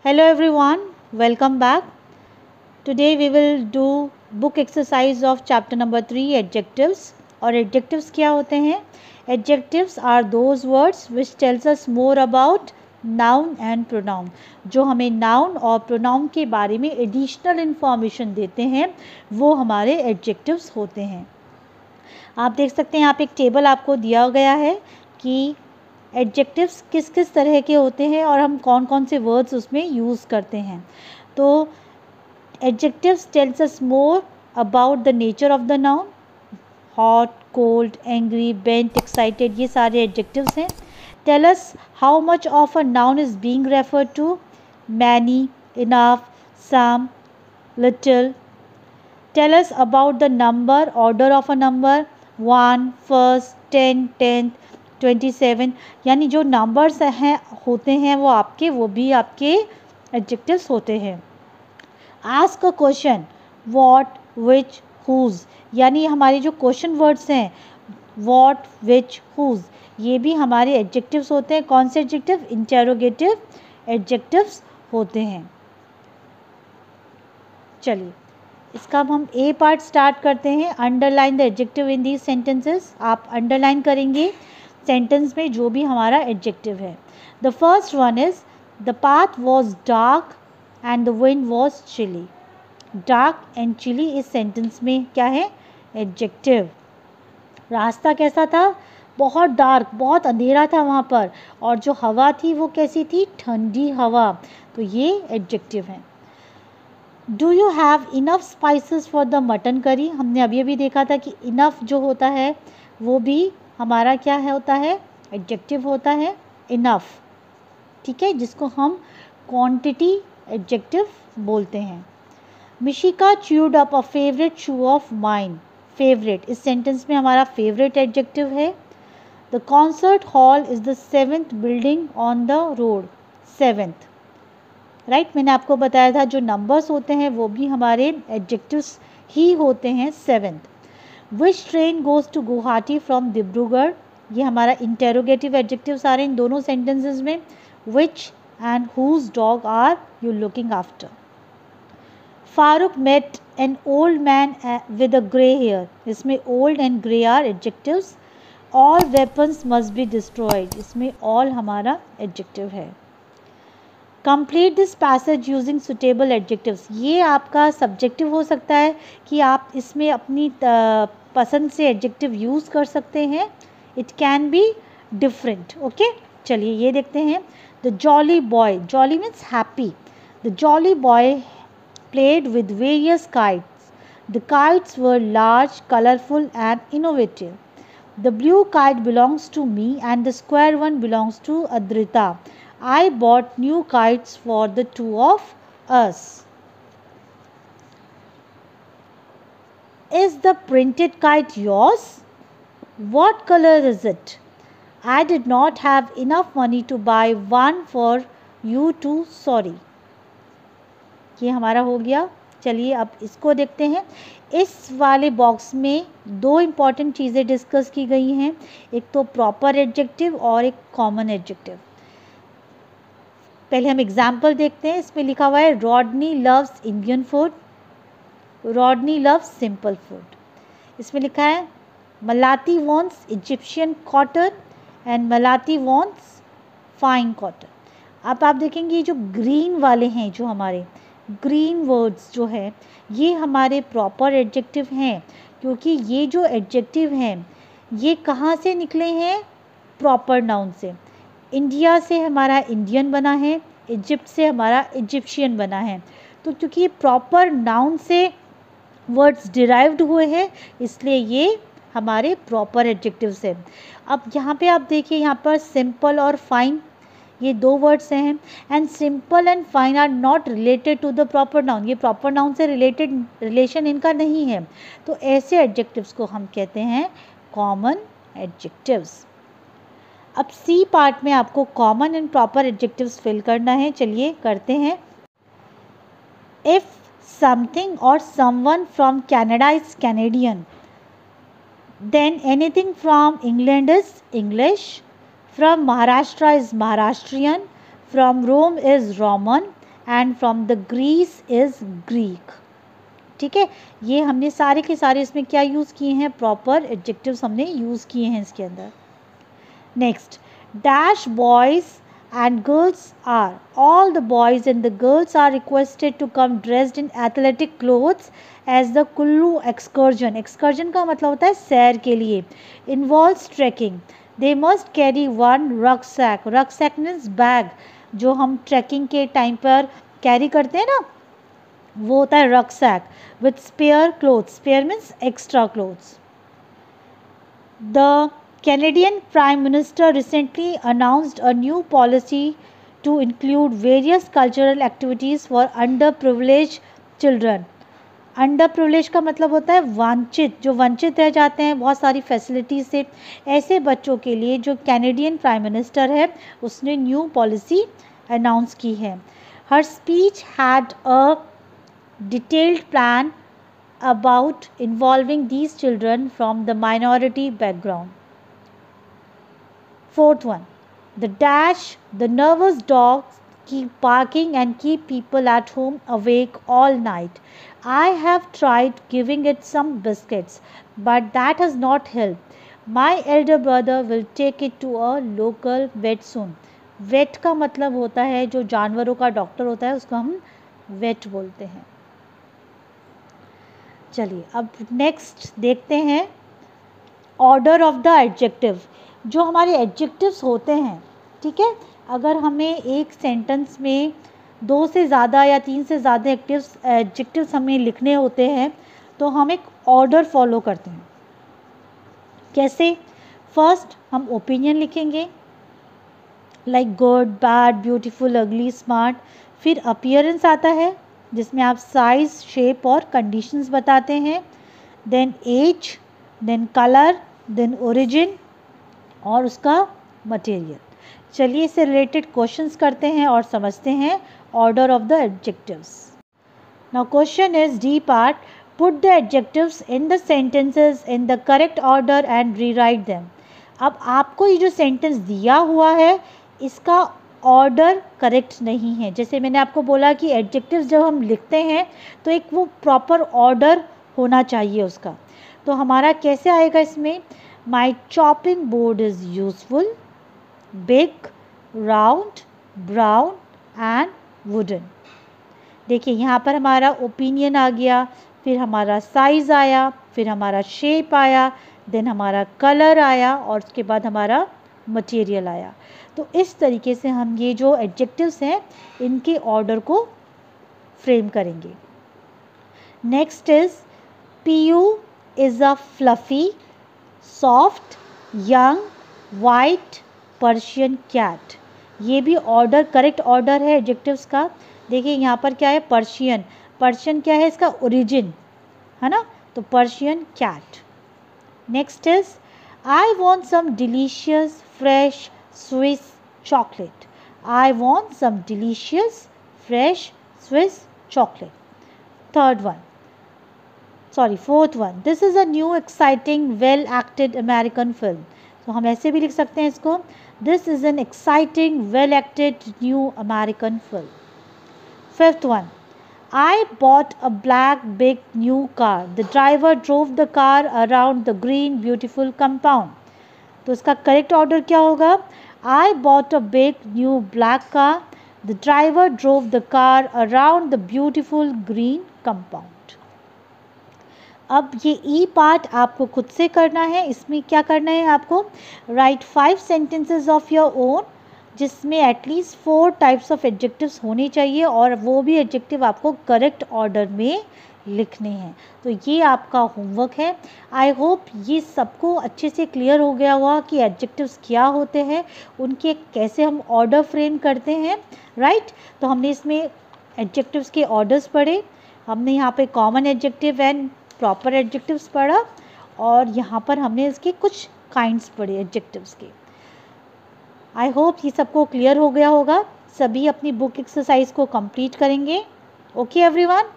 Hello everyone, welcome back. Today we will do book exercise of chapter number 3 adjectives. और adjectives क्या होते हैं? Adjectives are those words which tells us more about noun and pronoun. जो हमें noun और pronoun के बारे में additional information देते हैं वो हमारे adjectives होते हैं. आप देख सकते हैं यहाँ पे एक टेबल आपको दिया गया है कि एडजेक्टिव्स किस किस तरह के होते हैं और हम कौन कौन से वर्ड्स उसमें यूज़ करते हैं. तो adjectives tells us more about the nature of the noun. Hot, cold, angry, bent, excited, ये सारे एडजेक्टिव्स हैं. Tell us how much of a noun is being referred to. Many, enough, some, little. Tell us about the number, order of a number, 1, first, 10, 10, 27. यानी जो numbers हैं होते हैं वो भी आपके एडजेक्टिव्स होते हैं. Ask a question, what, which, whose, यानी हमारे जो क्वेश्चन वर्ड्स हैं व्हाट, विच, हुज, ये भी हमारे एडजेक्टिव्स होते हैं. कौन से एडजेक्टिव? इंटेरोगेटिव एडजेक्टिव्स होते हैं. चलिए इसका अब हम ए पार्ट स्टार्ट करते हैं. Underline the adjective in these sentences. आप अंडरलाइन करेंगे सेंटेंस में जो भी हमारा एडजेक्टिव है. The first one is the path was dark and the wind was chilly. Dark and chilly इस सेंटेंस में क्या है? एडजेक्टिव. रास्ता कैसा था? बहुत डार्क, बहुत अंधेरा था वहाँ पर, और जो हवा थी वो कैसी थी? ठंडी हवा. तो ये एडजेक्टिव है. Do you have enough spices for the mutton curry. हमने अभी अभी देखा था कि इनफ जो होता है वो भी हमारा क्या है होता है? एडजेक्टिव होता है. इनफ, ठीक है, जिसको हम क्वांटिटी एडजेक्टिव बोलते हैं. Mishika chewed up a favourite shoe of mine. Favourite इस सेंटेंस में हमारा फेवरेट एडजेक्टिव है. The concert hall is the 7th building on the road. 7th, right. मैंने आपको बताया था जो नंबर्स होते हैं वो भी हमारे एडजेक्टिव्स ही होते हैं. 7th. Which train goes to Guwahati from Dibrugarh. ये हमारा इंटेरोगेटिव एडजेक्टिव्स आ रहे हैं इन दोनों सेंटेंसेस में. Which and whose dog are you looking after. Farooq met an old man with a grey hair. इसमें old and grey are adjectives. All weapons must be destroyed. इसमें all हमारा adjective है. Complete this passage using suitable adjectives. ये आपका subjective हो सकता है कि आप इसमें अपनी पसंद से एडजेक्टिव यूज़ कर सकते हैं. It can be different. Okay, चलिए ये देखते हैं. The jolly boy. Jolly means happy. The jolly boy played with various kites. The kites were large, colourful and innovative. The blue kite belongs to me and the square one belongs to Adrita. I bought new kites for the two of us. Is the printed kite yours? What color is it? I did not have enough money to buy one for you too. Sorry. ये हमारा हो गया. चलिए अब इसको देखते हैं. इस वाले बॉक्स में दो इम्पॉर्टेंट चीज़ें डिस्कस की गई हैं. एक तो प्रॉपर एडजेक्टिव और एक कॉमन एडजेक्टिव. पहले हम एग्जाम्पल देखते हैं. इसमें लिखा हुआ है Rodney loves Indian food. Rodney loves simple food. इसमें लिखा है Malati wants Egyptian cotton and Malati wants fine cotton. अब आप देखेंगे जो ग्रीन वाले हैं, जो हमारे ग्रीन वर्ड्स जो है ये हमारे प्रॉपर एडजेक्टिव हैं, क्योंकि ये जो एडजेक्टिव हैं ये कहाँ से निकले हैं? प्रॉपर नाउन से. इंडिया से हमारा इंडियन बना है, इजिप्ट से हमारा इजिप्शियन बना है. तो क्योंकि ये प्रॉपर नाउन से वर्ड्स डिराइव्ड हुए हैं इसलिए ये हमारे प्रॉपर एडजेक्टिव्स हैं. अब यहाँ पे आप देखिए, यहाँ पर सिंपल और फाइन ये दो वर्ड्स हैं. And simple and fine are not related to the proper noun. ये प्रॉपर नाउन से रिलेशन इनका नहीं है. तो ऐसे एडजेक्टिव्स को हम कहते हैं कॉमन एडजेक्टिव्स. अब सी पार्ट में आपको common and proper adjectives fill करना है. चलिए करते हैं. इफ़ समथिंग और someone from Canada is Canadian, then anything from England is English, from Maharashtra is Maharashtrian, from Rome is Roman, and from the Greece is Greek. ठीक है, ये हमने सारे के सारे इसमें क्या यूज़ किए हैं, प्रॉपर एडजेक्टिव्स हमने यूज़ किए हैं इसके अंदर. Next, dash boys and girls are, all the boys and the girls are requested to come dressed in athletic clothes as the Kullu excursion. Excursion का मतलब होता है सैर के लिए. Involves trekking. They must carry one rucksack. Rucksack means bag, जो हम trekking के टाइम पर कैरी करते हैं ना, वो होता है rucksack. With spare clothes. Spare means extra clothes. The Canadian Prime Minister recently announced a new policy to include various cultural activities for underprivileged children. Underprivileged का मतलब होता है वंचित, जो वंचित रह जाते हैं बहुत सारी फैसिलिटीज़ से. ऐसे बच्चों के लिए जो कैनेडियन प्राइम मिनिस्टर है उसने न्यू पॉलिसी अनाउंस की है. Her speech had a detailed plan about involving these children from the minority background. Fourth one, the dash, the nervous dogs keep barking and keep people at home awake all night. I have tried giving it some biscuits, but that has not helped. My elder brother will take it to a local vet soon. Vet का मतलब होता है जो जानवरों का doctor होता है, उसको हम vet बोलते हैं. चलिए अब नेक्स्ट देखते हैं ऑर्डर ऑफ द एडजेक्टिव. जो हमारे एडजेक्टिव्स होते हैं, ठीक है, अगर हमें एक सेंटेंस में 2 से ज़्यादा या 3 से ज़्यादा एडजेक्टिव्स हमें लिखने होते हैं तो हम एक ऑर्डर फॉलो करते हैं. कैसे? फर्स्ट हम ओपिनियन लिखेंगे लाइक गुड, बैड, ब्यूटीफुल, अगली, स्मार्ट. फिर अपीयरेंस आता है जिसमें आप साइज, शेप और कंडीशंस बताते हैं. Then age, then colour, then origin और उसका मटेरियल. चलिए इससे रिलेटेड क्वेश्चंस करते हैं और समझते हैं order of the adjectives. Now question is D part. Put the adjectives in the sentences in the correct order and rewrite them. अब आपको ये जो सेंटेंस दिया हुआ है इसका ऑर्डर करेक्ट नहीं है. जैसे मैंने आपको बोला कि एडजेक्टिव्स जब हम लिखते हैं तो एक वो प्रॉपर ऑर्डर होना चाहिए उसका. तो हमारा कैसे आएगा इसमें? My chopping board is useful, big, round, brown and wooden. देखिए यहाँ पर हमारा ओपिनियन आ गया, फिर हमारा साइज़ आया, फिर हमारा शेप आया, देन हमारा कलर आया और उसके बाद हमारा मटेरियल आया. तो इस तरीके से हम ये जो एडजेक्टिव्स हैं इनके ऑर्डर को फ्रेम करेंगे. Next is Pu is a fluffy, soft, young, white Persian cat. ये भी ऑर्डर करेक्ट ऑर्डर है एडजेक्टिव्स का. देखिए यहाँ पर क्या है, पर्शियन. पर्शियन क्या है, इसका ओरिजिन है ना, तो Persian cat. Next is I want some delicious fresh Swiss chocolate. I want some delicious fresh Swiss chocolate. Fourth one. This is a new exciting well acted American film. तो हम ऐसे भी लिख सकते हैं इसको. This is an exciting well acted new American film. Fifth one. I bought a black big new car. The driver drove the car around the green beautiful compound. तो इसका करेक्ट ऑर्डर क्या होगा? I bought a big new black car. The driver drove the car around the beautiful green compound. अब ये ई part आपको खुद से करना है. इसमें क्या करना है आपको? Right 5 sentences of your own जिसमें एटलीस्ट 4 टाइप्स ऑफ एडजेक्टिव्स होने चाहिए और वो भी एडजेक्टिव आपको करेक्ट ऑर्डर में लिखने हैं. तो ये आपका होमवर्क है. आई होप ये सबको अच्छे से क्लियर हो गया होगा कि एडजेक्टिव्स क्या होते हैं, उनके कैसे हम ऑर्डर फ्रेम करते हैं. राइट, तो हमने इसमें एडजेक्टिव्स के ऑर्डर्स पढ़े, हमने यहाँ पे common adjective and proper adjectives पढ़ा और यहाँ पर हमने इसके कुछ काइंड्स पढ़े एडजेक्टिव्स के. आई होप ये सबको क्लियर हो गया होगा. सभी अपनी बुक एक्सरसाइज को कंप्लीट करेंगे. Okay everyone.